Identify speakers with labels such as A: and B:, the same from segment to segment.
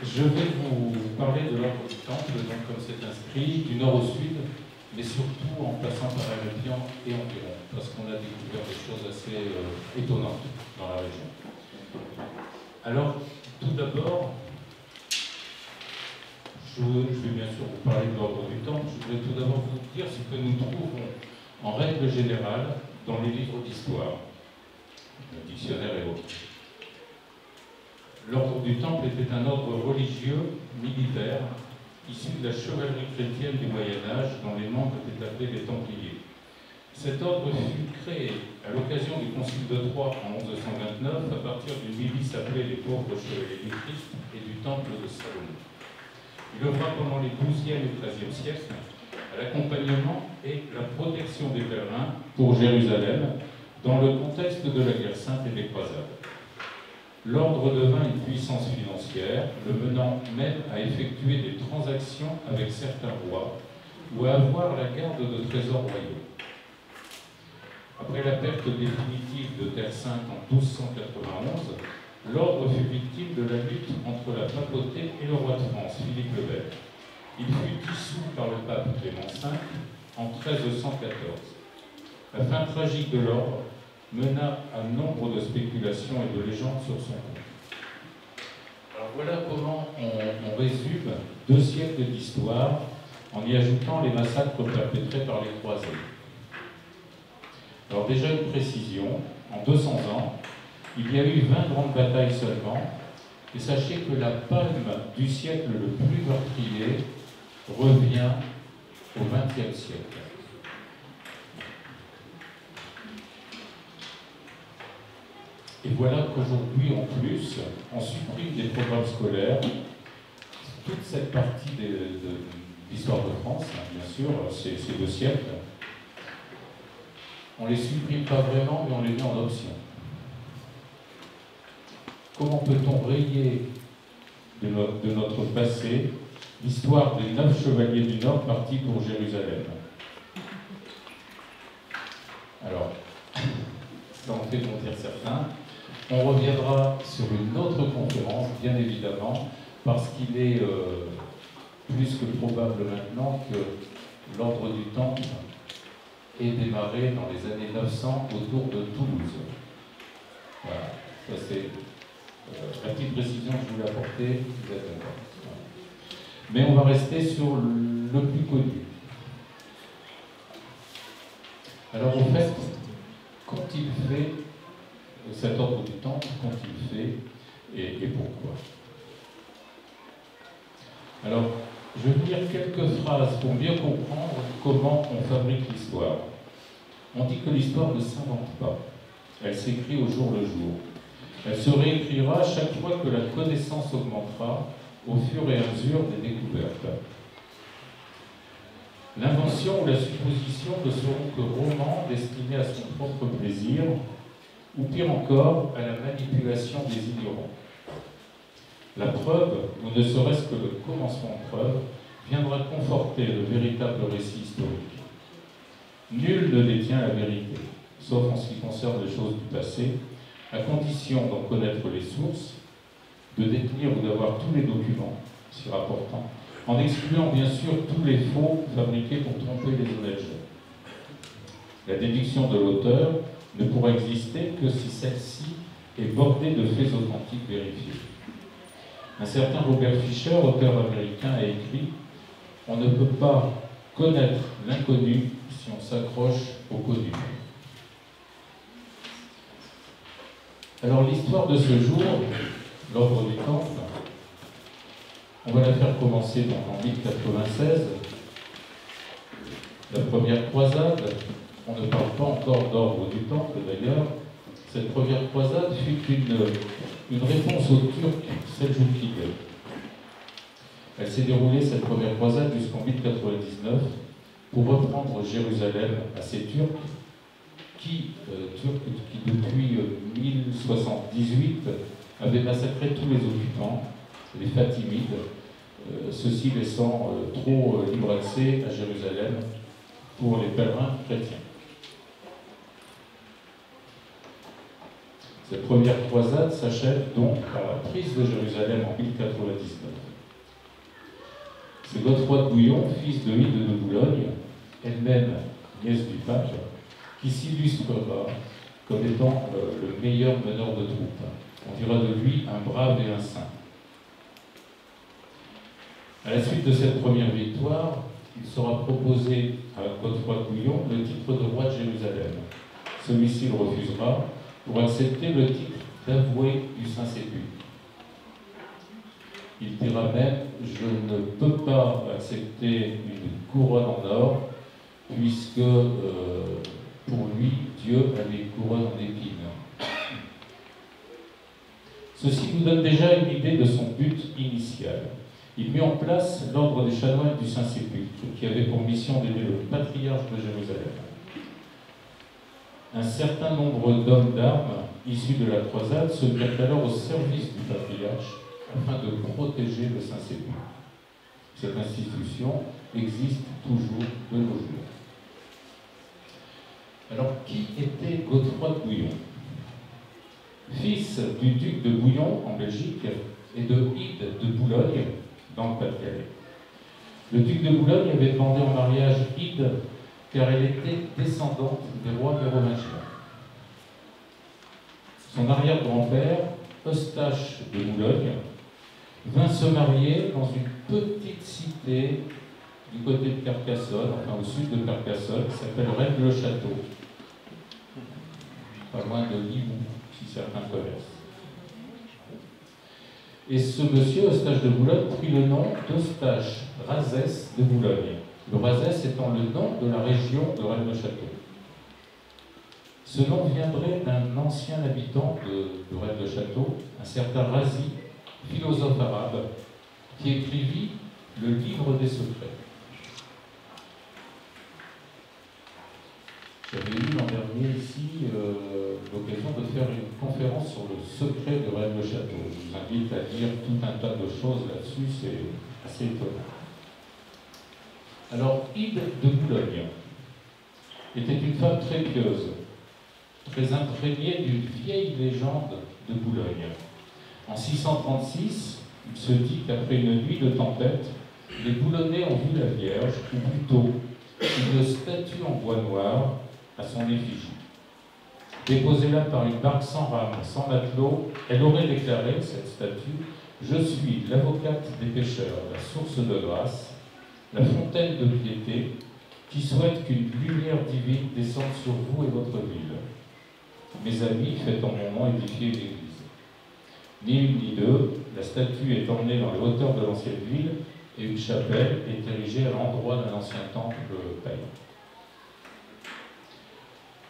A: Je vais vous parler de l'ordre du Temple, donc comme c'est inscrit, du nord au sud, mais surtout en passant par Hérépien et environ, parce qu'on a découvert des choses assez étonnantes dans la région. Alors, tout d'abord, je vais bien sûr vous parler de l'ordre du Temple. Je voudrais tout d'abord vous dire ce que nous trouvons en règle générale dans les livres d'histoire, le dictionnaire et autres. L'ordre du Temple était un ordre religieux, militaire, issu de la chevalerie chrétienne du Moyen-Âge, dont les membres étaient appelés les Templiers. Cet ordre fut créé à l'occasion du Concile de Troyes en 1129 à partir d'une milice appelée les Pauvres Chevaliers du Christ et du Temple de Salomon. Il œuvra pendant les XIIe et XIIIe siècles à l'accompagnement et la protection des pèlerins pour Jérusalem dans le contexte de la guerre sainte et des croisades. L'ordre devint une puissance financière, le menant même à effectuer des transactions avec certains rois ou à avoir la garde de trésors royaux. Après la perte définitive de Terre Sainte en 1291, l'ordre fut victime de la lutte entre la papauté et le roi de France, Philippe le Bel. Il fut dissous par le pape Clément V en 1314. La fin tragique de l'ordre mena à nombre de spéculations et de légendes sur son compte. Alors voilà comment on résume 2 siècles d'histoire en y ajoutant les massacres perpétrés par les croisés. Alors déjà une précision, en 200 ans, il y a eu 20 grandes batailles seulement, et sachez que la palme du siècle le plus meurtrier revient au XXe siècle. Et voilà qu'aujourd'hui, en plus, on supprime des programmes scolaires. Toute cette partie de l'histoire de France, bien sûr, ces 2 siècles, on ne les supprime pas vraiment, mais on les met en option. Comment peut-on rayer de notre passé l'histoire des 9 chevaliers du Nord partis pour Jérusalem? Alors, ça en fait mentir certains. On reviendra sur une autre conférence, bien évidemment, parce qu'il est plus que probable maintenant que l'ordre du Temple ait démarré dans les années 900 autour de Toulouse. Voilà, ça c'est la petite précision que je voulais apporter. Vous êtes d'accord. Voilà. Mais on va rester sur le plus connu. Alors au fait, quand il fait cet ordre du Temple, quand il fait et pourquoi. Alors, je vais vous lire quelques phrases pour mieux comprendre comment on fabrique l'histoire. On dit que l'histoire ne s'invente pas, elle s'écrit au jour le jour. Elle se réécrira chaque fois que la connaissance augmentera au fur et à mesure des découvertes. L'invention ou la supposition ne seront que romans destinés à son propre plaisir, ou pire encore, à la manipulation des ignorants. La preuve, ou ne serait-ce que le commencement de preuve, viendra conforter le véritable récit historique. Nul ne détient la vérité, sauf en ce qui concerne les choses du passé, à condition d'en connaître les sources, de détenir ou d'avoir tous les documents, si rapportants, en excluant bien sûr tous les faux fabriqués pour tromper les honnêtes gens. La déduction de l'auteur ne pourra exister que si celle-ci est bordée de faits authentiques vérifiés. Un certain Robert Fisher, auteur américain, a écrit « On ne peut pas connaître l'inconnu si on s'accroche au connu ». Alors l'histoire de ce jour, l'ordre du Temple, on va la faire commencer donc en 1096, la première croisade. On ne parle pas encore d'ordre du Temple d'ailleurs. Cette première croisade fut une réponse aux Turcs seldjoukides. Elle s'est déroulée, cette première croisade, jusqu'en 1099 pour reprendre Jérusalem à ces Turcs qui depuis 1078 avaient massacré tous les occupants, les Fatimides, ceux-ci laissant trop libre accès à Jérusalem pour les pèlerins chrétiens. Cette première croisade s'achève donc par la prise de Jérusalem en 1099. C'est Godefroy de Bouillon, fils de Hyde de Boulogne, elle-même nièce du pape, qui s'illustrera comme étant le meilleur meneur de troupes. On dira de lui un brave et un saint. À la suite de cette première victoire, il sera proposé à Godefroy de Bouillon le titre de roi de Jérusalem. Celui-ci le refusera pour accepter le titre d'avoué du Saint-Sépulcre. Il dira même « Je ne peux pas accepter une couronne en or, puisque pour lui, Dieu avait une couronne en épines. » Ceci nous donne déjà une idée de son but initial. Il mit en place l'ordre des chanoines du Saint-Sépulcre, qui avait pour mission d'aider le patriarche de Jérusalem. Un certain nombre d'hommes d'armes issus de la croisade se mirent alors au service du patriarche afin de protéger le Saint-Sépulcre. Cette institution existe toujours de nos jours. Alors, qui était Godefroy de Bouillon? Fils du duc de Bouillon en Belgique et de Hyde de Boulogne dans le Pas-de-Calais. Le duc de Boulogne avait demandé en mariage Hyde car elle était descendante des rois mérovingiens. Son arrière-grand-père, Eustache de Boulogne, vint se marier dans une petite cité du côté de Carcassonne, enfin au sud de Carcassonne, qui s'appelle Rennes-le-Château, pas loin de Limoux, si certains connaissent. Et ce monsieur, Eustache de Boulogne, prit le nom d'Eustache Razès de Boulogne. Le Razès étant le nom de la région de Rennes-le-Château. Ce nom viendrait d'un ancien habitant de Rennes-le-Château, un certain Razi, philosophe arabe, qui écrivit le Livre des Secrets. J'avais eu l'an dernier ici l'occasion de faire une conférence sur le secret de Rennes-le-Château. Je vous invite à lire tout un tas de choses là-dessus, c'est assez étonnant. Alors, Hyde de Boulogne était une femme très pieuse, très imprégnée d'une vieille légende de Boulogne. En 636, il se dit qu'après une nuit de tempête, les Boulonnais ont vu la Vierge, ou plutôt une statue en bois noir à son effigie. Déposée là par une barque sans rame, sans matelot, elle aurait déclaré, cette statue, « Je suis l'avocate des pécheurs, la source de grâce, la fontaine de piété, qui souhaite qu'une lumière divine descende sur vous et votre ville. Mes amis, faites en mon nom édifier l'église. » Ni une ni deux, la statue est emmenée dans les hauteurs de l'ancienne ville et une chapelle est érigée à l'endroit d'un ancien temple païen.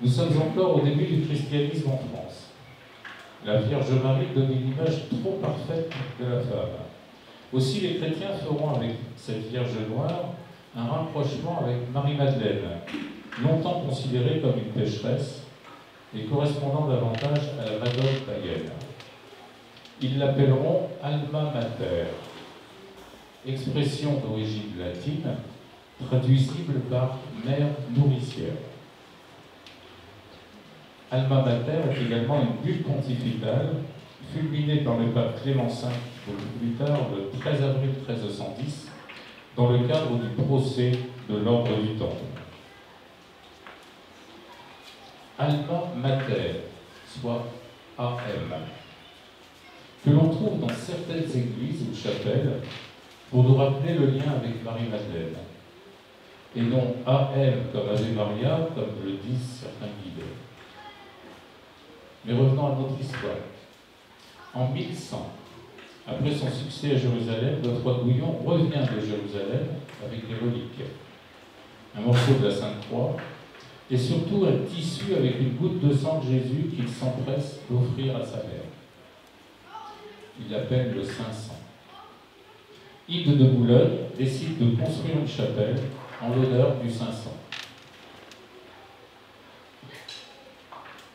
A: Nous sommes encore au début du christianisme en France. La Vierge Marie donne une image trop parfaite de la femme. Aussi, les chrétiens feront avec cette Vierge noire un rapprochement avec Marie-Madeleine, longtemps considérée comme une pécheresse et correspondant davantage à la Madone païenne. Ils l'appelleront Alma Mater, expression d'origine latine, traduisible par mère nourricière. Alma Mater est également une bulle pontificale, fulminée par le pape Clément V, beaucoup plus tard, le 13 avril 1310, dans le cadre du procès de l'ordre du Temple. Alma Mater, soit AM, que l'on trouve dans certaines églises ou chapelles pour nous rappeler le lien avec Marie-Madeleine, et non AM comme Ave Maria, comme le disent certains guides. Mais revenons à notre histoire. En 1100, après son succès à Jérusalem, Godefroy de Bouillon revient de Jérusalem avec des reliques, un morceau de la Sainte Croix, et surtout un tissu avec une goutte de sang de Jésus qu'il s'empresse d'offrir à sa mère. Il l'appelle le Saint-Sang. Hyde de Boulogne décide de construire une chapelle en l'honneur du Saint-Sang.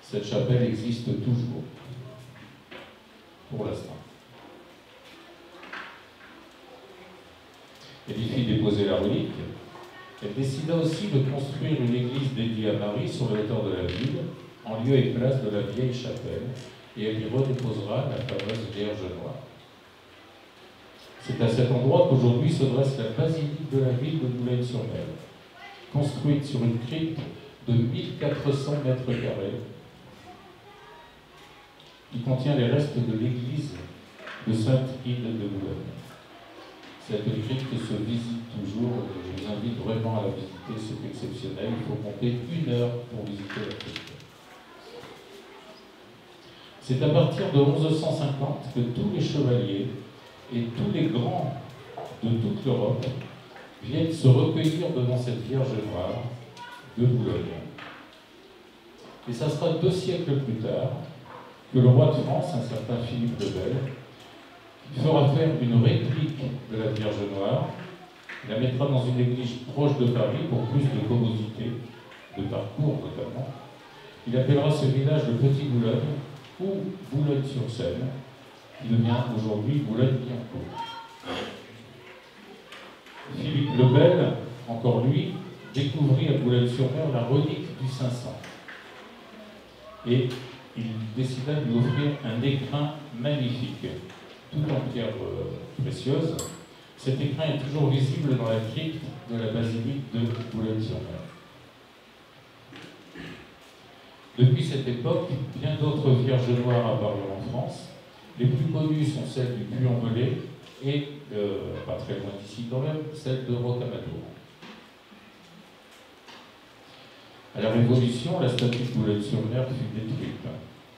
A: Cette chapelle existe toujours, pour l'instant. Elle y fit déposer la relique. Elle décida aussi de construire une église dédiée à Marie sur le hauteur de la ville, en lieu et place de la vieille chapelle, et elle y redéposera la fameuse Vierge Noire. C'est à cet endroit qu'aujourd'hui se dresse la basilique de la ville de Boulogne-sur-Mer, construite sur une crypte de 1400 mètres carrés, qui contient les restes de l'église de Sainte-Ide de Boulogne. Cette crypte se visite toujours, et je vous invite vraiment à la visiter, c'est exceptionnel. Il faut compter 1 heure pour visiter la crypte. C'est à partir de 1150 que tous les chevaliers et tous les grands de toute l'Europe viennent se recueillir devant cette Vierge Noire de Boulogne. Et ça sera 2 siècles plus tard que le roi de France, un certain Philippe le Bel, fera faire une réplique de la Vierge Noire, la mettra dans une église proche de Paris pour plus de commodité, de parcours notamment. Il appellera ce village le Petit Boulogne ou Boulogne-sur-Seine, qui devient aujourd'hui Boulogne-Billancourt. Philippe le Bel, encore lui, découvrit à Boulogne-sur-Mer la relique du 500. Et il décida de lui offrir un écrin magnifique, tout en pierre précieuse. Cet écrin est toujours visible dans la crypte de la basilique de Boulogne-sur-Mer. Depuis cette époque, bien d'autres Vierges Noires apparurent en France. Les plus connues sont celles du Puy-en-Velay et, pas très loin d'ici quand même, celle de Rocamadour. À la Révolution, la statue de Boulogne-sur-Mer fut détruite.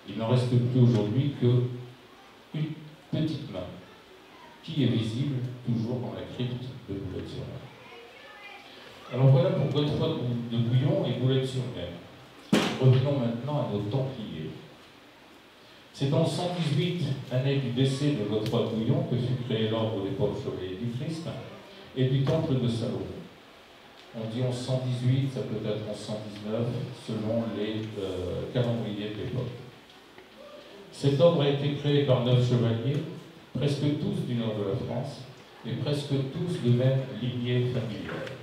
A: Il n'en reste plus aujourd'hui qu'une petite main, qui est visible toujours dans la crypte de Boulogne-sur-Mer. Alors voilà pour Godefroy de Bouillon et Boulogne-sur-Mer. Revenons maintenant à nos Templiers. C'est en 118, année du décès de Godefroy de Bouillon, que fut créé l'ordre des pauvres chevaliers du Christ et du temple de Salomon. On dit 1118, ça peut être 1119, selon les calendriers de l'époque. Cet ordre a été créé par 9 chevaliers, presque tous du nord de la France, et presque tous de même lignée familiale.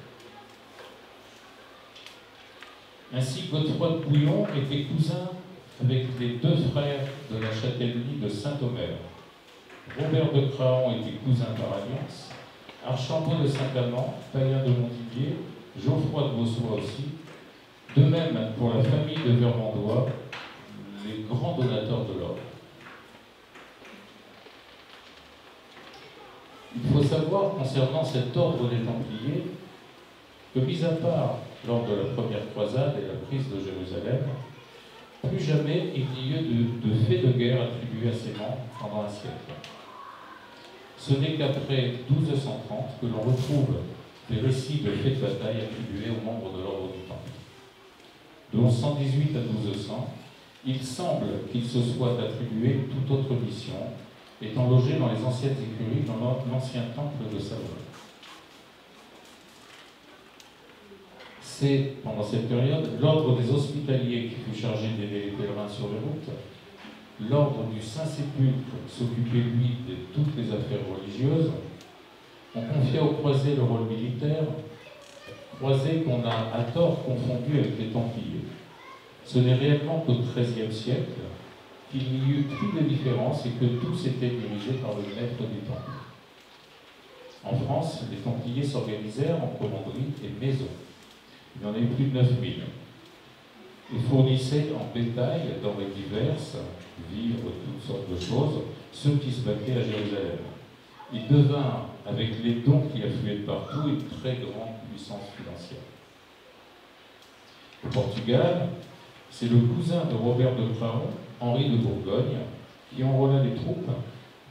A: Ainsi, Godefroy de Bouillon était cousin avec les 2 frères de la châtellenie de Saint-Omer. Robert de Craon était cousin par alliance, Archambault de Saint-Amand, païen de Montdidier, Geoffroy de Bossois aussi. De même pour la famille de Vermandois, les grands donateurs de l'ordre. Il faut savoir, concernant cet ordre des Templiers, que, mis à part lors de la première croisade et la prise de Jérusalem, plus jamais il n'y eut de fait de guerre attribué à ces membres pendant un siècle. Ce n'est qu'après 1230 que l'on retrouve des récits de faits de bataille attribués aux membres de l'ordre du Temple. De 1118 à 1200, il semble qu'il se soit attribué toute autre mission, étant logé dans les anciennes écuries dans l'ancien temple de Salomon. C'est, pendant cette période, l'ordre des Hospitaliers qui fut chargé d'aider les pèlerins sur les routes. L'ordre du Saint-Sépulcre s'occupait, lui, de toutes les affaires religieuses. On confiait aux croisés le rôle militaire, croisés qu'on a à tort confondu avec les Templiers. Ce n'est réellement qu'au XIIIe siècle qu'il n'y eut plus de différence et que tous étaient dirigés par le maître du Temple. En France, les Templiers s'organisèrent en commanderies et maisons. Il y en a eu plus de 9000. Ils fournissaient en bétail, denrées diverses, vivres, toutes sortes de choses, ceux qui se battaient à Jérusalem. Ils devinrent, avec les dons qui affluaient de partout, une très grande puissance financière. Au Portugal, c'est le cousin de Robert de Craon, Henri de Bourgogne, qui enrôla les troupes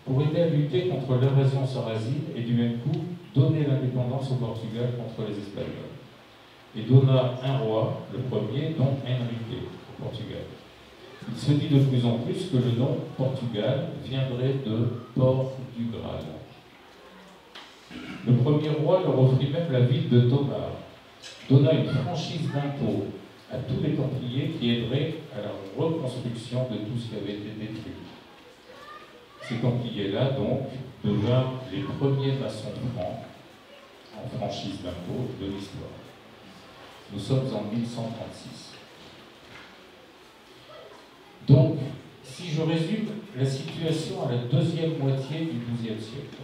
A: pour aider à lutter contre l'invasion sarrasine et du même coup donner l'indépendance au Portugal contre les Espagnols. Et donna un roi, le premier, donc Henrique, au Portugal. Il se dit de plus en plus que le nom Portugal viendrait de Port du Graal. Le premier roi leur offrit même la ville de Tomar, donna une franchise d'impôts à tous les Templiers qui aideraient à la reconstruction de tout ce qui avait été détruit. Ces Templiers-là, donc, devinrent les premiers maçons francs en franchise d'impôts de l'histoire. Nous sommes en 1136. Donc, Si je résume la situation à la deuxième moitié du XIIe siècle,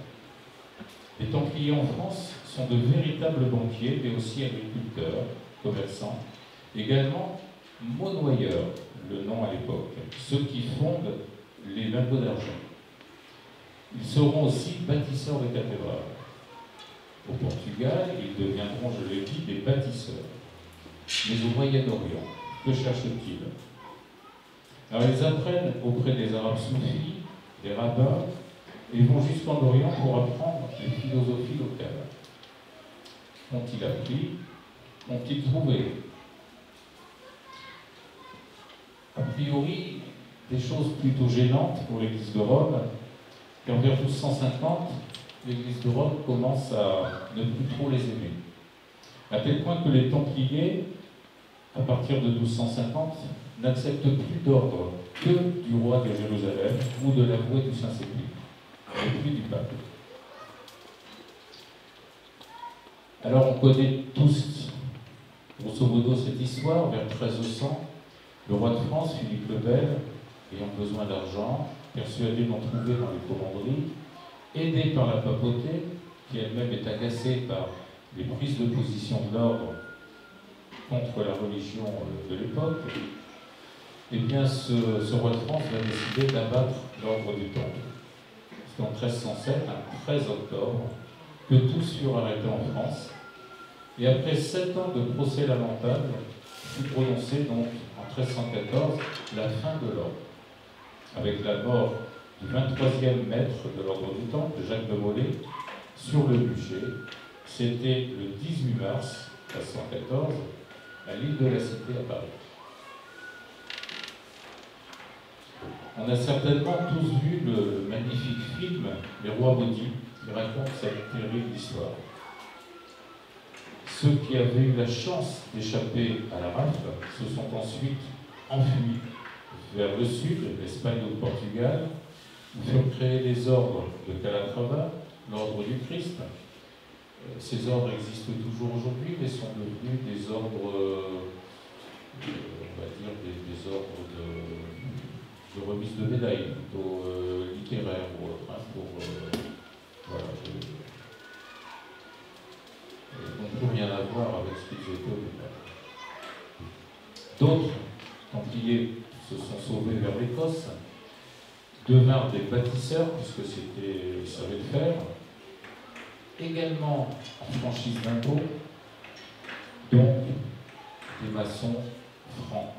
A: les Templiers en France sont de véritables banquiers, mais aussi agriculteurs, commerçants, également monnoyeurs, le nom à l'époque, ceux qui fondent les lingots d'argent. Ils seront aussi bâtisseurs de cathédrales. Au Portugal, ils deviendront, je l'ai dit, des bâtisseurs. Mais au Moyen-Orient, que cherchent-ils? Alors ils apprennent auprès des Arabes soufis, des rabbins, et vont jusqu'en Orient pour apprendre les philosophies locales. Qu'ont-ils appris? Qu'ont-ils trouvé? A priori, des choses plutôt gênantes pour l'Église de Rome, car vers 1250, l'Église de Rome commence à ne plus trop les aimer. À tel point que les Templiers, à partir de 1250, n'acceptent plus d'ordre que du roi de Jérusalem ou de l'avoué du Saint-Sépulcre, et plus du pape. Alors on connaît tous, grosso modo, cette histoire. Vers 1300, le roi de France, Philippe le Bel, ayant besoin d'argent, persuadé d'en trouver dans les commanderies, aidé par la papauté, qui elle-même est agacée par les prises de position de l'ordre contre la religion de l'époque, eh bien ce roi de France va décider d'abattre l'ordre du Temple. C'est en 1307, un 13 octobre, que tous furent arrêtés en France, et après 7 ans de procès lamentable, fut prononcée donc en 1314 la fin de l'ordre, avec la mort du 23e maître de l'ordre du Temple, Jacques de Molay, sur le bûcher. C'était le 18 mars 1314, à l'île de la Cité à Paris. On a certainement tous vu le magnifique film Les Rois Maudits, qui raconte cette terrible histoire. Ceux qui avaient eu la chance d'échapper à la rafle se sont ensuite enfuis vers le sud, l'Espagne ou le Portugal, où furent créés les ordres de Calatrava, l'ordre du Christ. Ces ordres existent toujours aujourd'hui, mais sont devenus des ordres, on va dire, des ordres de remise de médailles, plutôt littéraires ou autres, hein, pour voilà, n'ont plus rien à voir avec ce qu'ils étaient au départ. D'autres Templiers se sont sauvés vers l'Écosse, devinrent des bâtisseurs, puisque ils savaient le faire, également en franchise d'impôts, donc des maçons francs.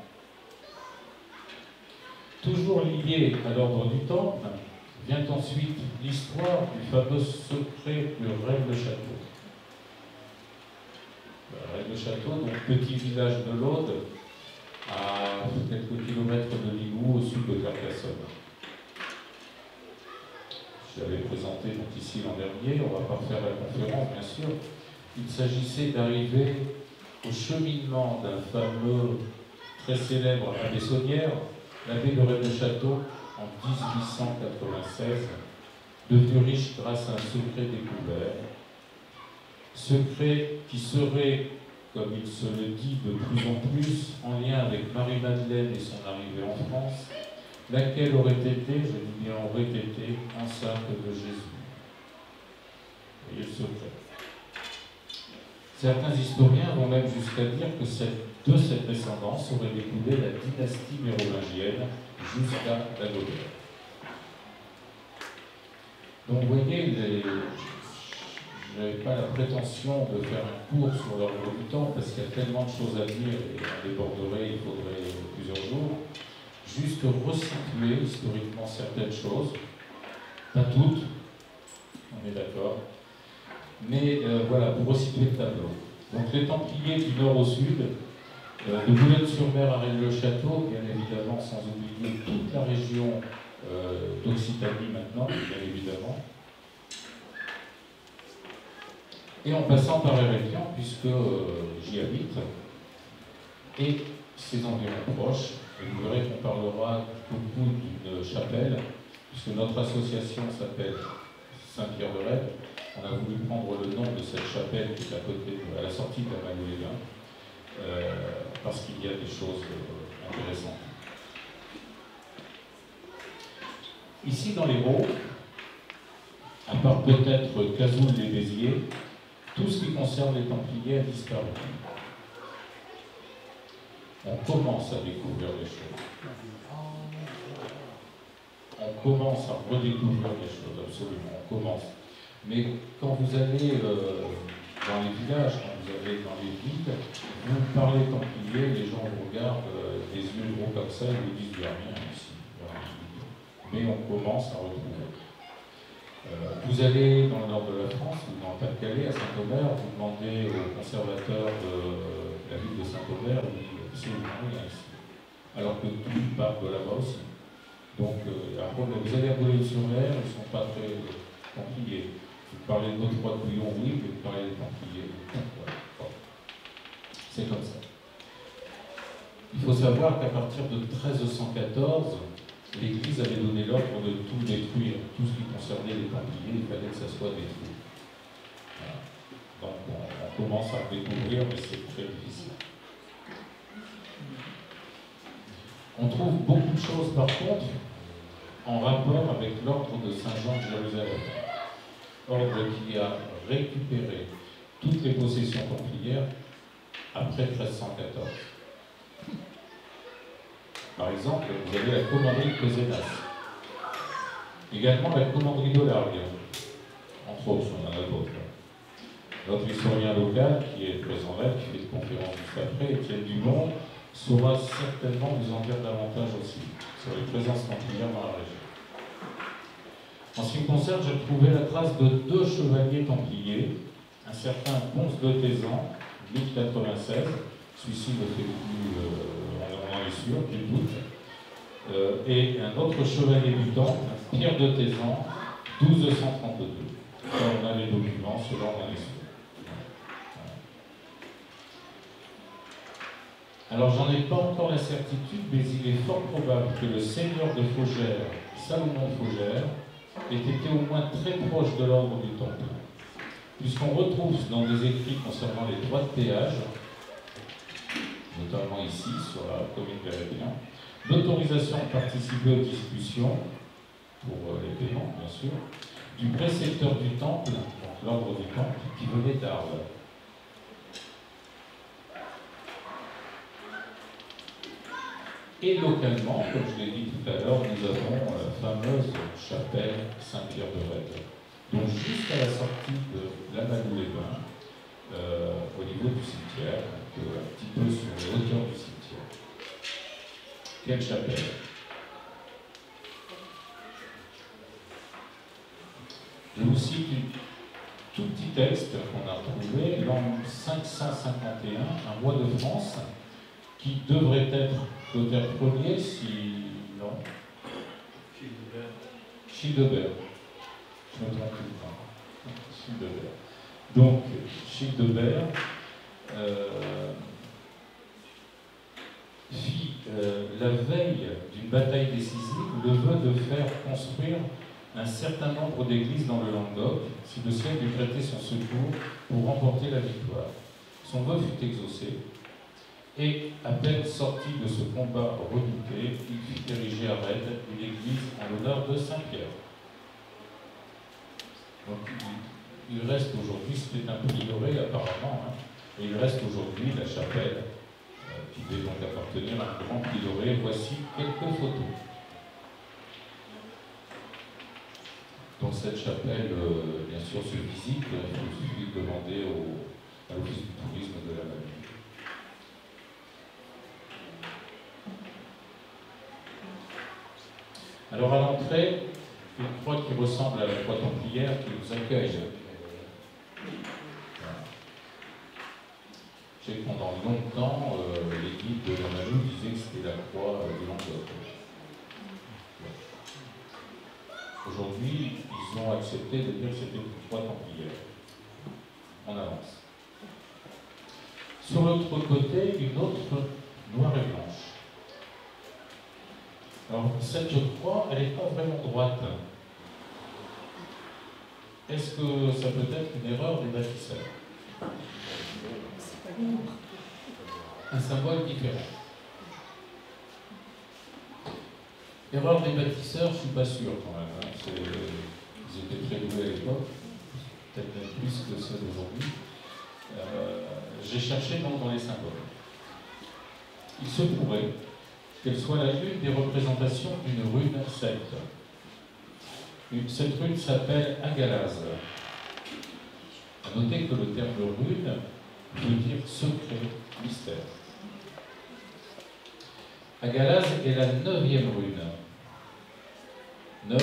A: Toujours lié à l'ordre du Temple, vient ensuite l'histoire du fameux secret de Rennes-le-Château. Rennes-le-Château, donc petit village de l'Aude, à quelques kilomètres de Limoux, au sud de Carcassonne. Je l'avais présenté donc ici l'an dernier, on ne va pas refaire la conférence bien sûr. Il s'agissait d'arriver au cheminement d'un fameux, très célèbre abbé Saunière, l'abbé de Rennes-le-Château, en 1896, devenu riche grâce à un secret découvert. Secret qui serait, comme il se le dit de plus en plus, en lien avec Marie-Madeleine et son arrivée en France, laquelle aurait été, je dis bien aurait été, enceinte de Jésus. Vous voyez le secret. Certains historiens vont même jusqu'à dire que de cette descendance aurait découlé la dynastie mérovingienne jusqu'à Dagobert. Donc vous voyez, je n'avais pas la prétention de faire un cours sur l'ordre du temps, parce qu'il y a tellement de choses à dire et on déborderait, il faudrait plusieurs jours. Juste resituer historiquement certaines choses, pas toutes, on est d'accord, mais voilà, pour resituer le tableau. Donc les Templiers du nord au sud, de Boulogne-sur-Mer à Rennes-le-Château, bien évidemment, sans oublier toute la région d'Occitanie maintenant, bien évidemment, et en passant par Héréclian, puisque j'y habite, et ses environs proches. Et vous verrez qu'on parlera beaucoup d'une chapelle, puisque notre association s'appelle Saint-Pierre-de-Rède. On a voulu prendre le nom de cette chapelle qui est à côté, à la sortie de la Magoulévin, parce qu'il y a des choses intéressantes. Ici, dans l'Hérault, à part peut-être Cazoul-les-Béziers, tout ce qui concerne les Templiers a disparu. On commence à découvrir les choses. On commence à redécouvrir les choses, absolument, on commence. Mais quand vous allez dans les villages, quand vous allez dans les villes, vous parlez Templiers, les gens vous regardent des yeux gros comme ça, ils vous disent il n'y a rien ici. Mais on commence à retrouver. Vous allez dans le nord de la France, ou dans le Pas-de-Calais, à Saint-Omer, vous demandez au conservateur de la ville de Saint-Omer, il dit absolument rien ici. Alors que tout part de là-bas aussi. Donc, après, vous allez à Boulogne-sur-Mer, ils ne sont pas très Templiers. Vous parlez de Godefroy de Bouillon, oui, mais vous parlez des Templiers. C'est comme ça. Il faut savoir qu'à partir de 1314, l'Église avait donné l'ordre de tout détruire. Tout ce qui concernait les Templiers, il fallait que ça soit détruit. Voilà. Donc, on commence à découvrir, mais c'est très difficile. On trouve beaucoup de choses, par contre, en rapport avec l'ordre de Saint-Jean de Jérusalem. Ordre qui a récupéré toutes les possessions templières après 1314. Par exemple, vous avez la commanderie de Pézenas. Également la commanderie de Largue. Entre autres, il y en a d'autres. Notre historien local, qui est présent là, qui fait des conférences juste après, Étienne Dumont, saura certainement vous en dire davantage aussi sur les présences templières dans la région. En ce qui me concerne, j'ai trouvé la trace de 2 chevaliers templiers, un certain Ponce de Tézan, 1096, celui-ci ne fait plus, on en est sûr, du doute, et un autre chevalier du Temple, Pierre de Tézan, 1232. Là, on a les documents, cela on en est sûr. Alors, j'en ai pas encore la certitude, mais il est fort probable que le seigneur de Faugères, Salomon de Faugères, ait été au moins très proche de l'ordre du Temple, puisqu'on retrouve dans des écrits concernant les droits de péage, notamment ici, sur la commune Vérétien, l'autorisation de participer aux discussions, pour les paiements, bien sûr, du précepteur du Temple, donc l'ordre du Temple, qui venait d'Arles. Et localement, comme je l'ai dit tout à l'heure, nous avons la fameuse chapelle Saint-Pierre-de-Rède, donc juste à la sortie de Lamalou-les-Bains, au niveau du cimetière, donc un petit peu sur les hauteurs du cimetière. Quelle chapelle! Je vous cite un tout petit texte qu'on a retrouvé, l'an 551, un roi de France, qui devrait être Clotaire Ier, si... non. Childebert. Je me trompe tout le temps. Childebert. Donc, Childebert fit, la veille d'une bataille décisive, le vœu de faire construire un certain nombre d'églises dans le Languedoc, si le ciel lui prêtait son secours pour remporter la victoire. Son vœu fut exaucé, et à peine sorti de ce combat redouté, il fit ériger à Rède une église en l'honneur de Saint-Pierre. Donc il reste aujourd'hui, c'était un prieuré apparemment, hein, et il reste aujourd'hui la chapelle qui devait donc appartenir à un grand prieuré. Voici quelques photos. Donc cette chapelle, bien sûr, se visite, il suffit de demander à l'Office du tourisme de la Vallée. Alors à l'entrée, une croix qui ressemble à la croix templière qui nous accueille. Voilà. Je sais que pendant longtemps, les guides de Lamalou disaient que c'était la croix du Languedoc. Aujourd'hui, ils ont accepté de dire que c'était une croix templière. On avance. Sur l'autre côté, une autre noire et blanche. Alors, cette croix, elle n'est pas vraiment droite. Est-ce que ça peut être une erreur des bâtisseurs? Un symbole différent. Erreur des bâtisseurs, je ne suis pas sûr quand même. Hein. Ils étaient très doués à l'époque, peut-être même plus que ceux d'aujourd'hui. J'ai cherché donc dans les symboles. Il se pourrait qu'elle soit l'une des représentations d'une rune celte. Cette rune s'appelle Agalaz. À noter que le terme rune veut dire secret, mystère. Agalaz est la 9e rune. 9,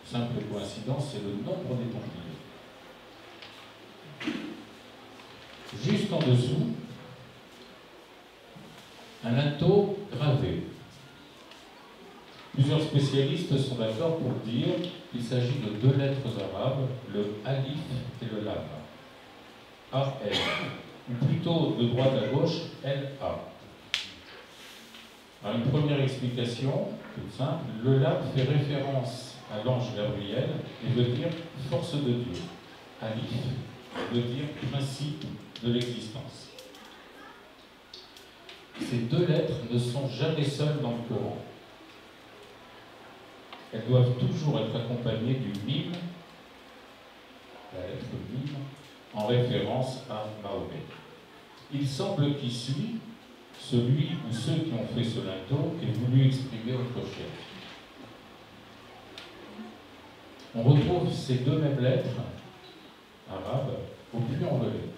A: simple coïncidence, c'est le nombre des Templiers. Juste en dessous, un linteau gravé. Plusieurs spécialistes sont d'accord pour dire qu'il s'agit de 2 lettres arabes, le alif et le lam. A-L, ou plutôt de droite à gauche, L-A. Alors une première explication, toute simple, le lam fait référence à l'ange Gabriel et veut dire force de Dieu. Alif veut dire principe de l'existence. Ces 2 lettres ne sont jamais seules dans le Coran. Elles doivent toujours être accompagnées du mim, la lettre mim, en référence à Mahomet. Il semble qu'ici, celui ou ceux qui ont fait ce linteau aient voulu exprimer autre chose. On retrouve ces 2 mêmes lettres arabes au Puy-en-Velay.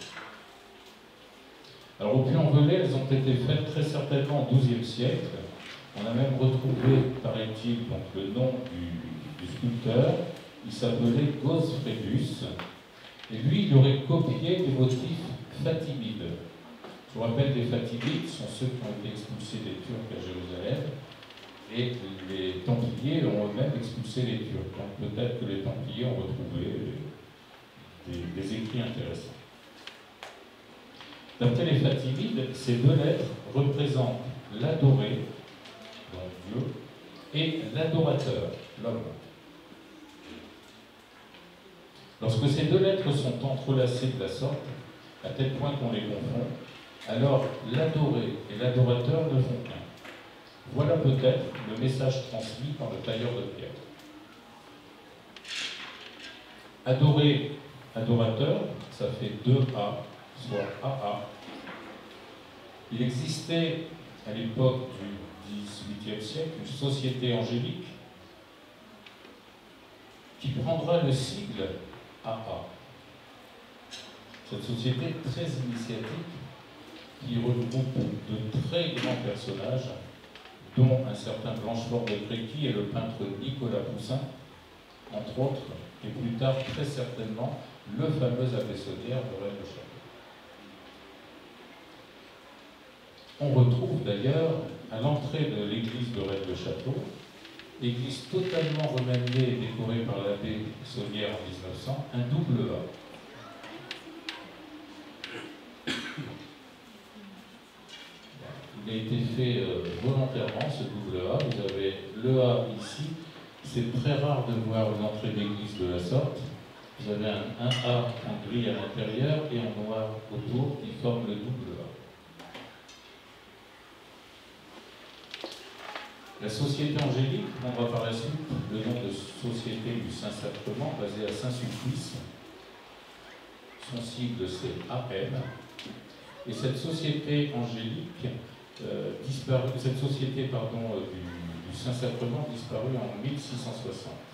A: Alors au Puy-en-Velay, elles ont été faites très certainement au XIIe siècle. On a même retrouvé, paraît-il, donc le nom du sculpteur. Il s'appelait Gosfredus. Et lui, il aurait copié des motifs fatimides. Je vous rappelle, les Fatimides sont ceux qui ont été expulsés des Turcs à Jérusalem. Et les Templiers ont eux-mêmes expulsé les Turcs. Donc peut-être que les Templiers ont retrouvé des écrits intéressants. D'après les Fatimides, ces 2 lettres représentent l'adoré, donc Dieu, et l'adorateur, l'homme. Lorsque ces 2 lettres sont entrelacées de la sorte, à tel point qu'on les confond, alors l'adoré et l'adorateur ne font qu'un. Voilà peut-être le message transmis par le tailleur de pierre. Adoré, adorateur, ça fait 2A, soit AA. Il existait à l'époque du XVIIIe siècle une société angélique qui prendra le sigle AA. Cette société très initiatique qui regroupe de très grands personnages, dont un certain Blanchefort de Créqui et le peintre Nicolas Poussin, entre autres, et plus tard, très certainement, le fameux abbé Saunière de Rennes le Château. On retrouve d'ailleurs, à l'entrée de l'église de Rennes le Château, église totalement remaniée et décorée par l'abbé Saunière en 1900, un double A. Il a été fait volontairement, ce double A. Vous avez le A ici. C'est très rare de voir l'entrée d'église de la sorte. Vous avez un A en gris à l'intérieur et en noir autour qui forme le double A. La Société angélique prendra par la suite le nom de Société du Saint-Sacrement, basée à Saint-Sulpice. Son sigle c'est AM. Et cette société angélique du Saint-Sacrement disparut en 1660.